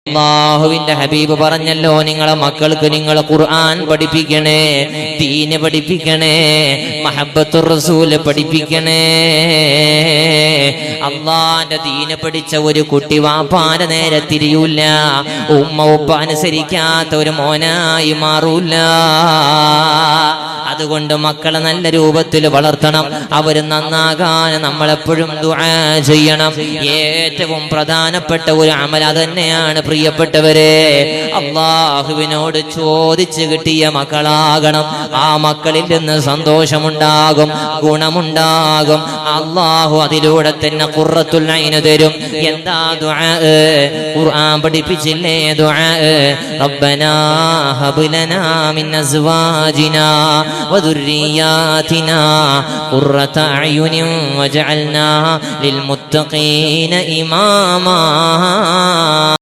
അല്ലാഹുവിന്റെ ഹബീബ് പറഞ്ഞല്ലോ, നിങ്ങളെ മക്കൾക്ക് നിങ്ങൾ ഖുർആൻ പഠിപ്പിക്കണേ, ദീന് പഠിപ്പിക്കണേ, മഹബ്ബത്തുർ റസൂൽ പഠിപ്പിക്കണേ. അള്ളാന്റെ ദീന് പഠിച്ച ഒരു കുട്ടി വാപ്പാന്റെ നേരെ തിരിയൂല, ഉമ്മ ഉപ്പ അനുസരിക്കാത്ത ഒരു മോനായി മാറൂല. അതുകൊണ്ട് മക്കളെ നല്ല രൂപത്തിൽ വളർത്തണം. അവര് നന്നാകാൻ നമ്മളെപ്പോഴും ദുആ ചെയ്യണം. ഏറ്റവും പ്രധാനപ്പെട്ട ഒരു അമൽ അതന്നെയാണ് പ്രിയപ്പെട്ടവരെ. അല്ലാഹുവിനോട് ചോദിച്ചു കിട്ടിയ മക്കളാകണം. ആ മക്കളിൽ നിന്ന് സന്തോഷമുണ്ടാകും, ഗുണമുണ്ടാകും. അല്ലാഹു അതിലൂടെ തന്നെ ഖുർറത്തുൽ ഐൻ തരും. എന്താ ദുആ? ഖുർആൻ പഠിപ്പിച്ചില്ലേ ദുആ? റബ്ബനാ ഹബ് ലനാ മിൻ അസ്വാജിനാ وذرياتنا قرة أعين وجعلنا للمتقين إماما.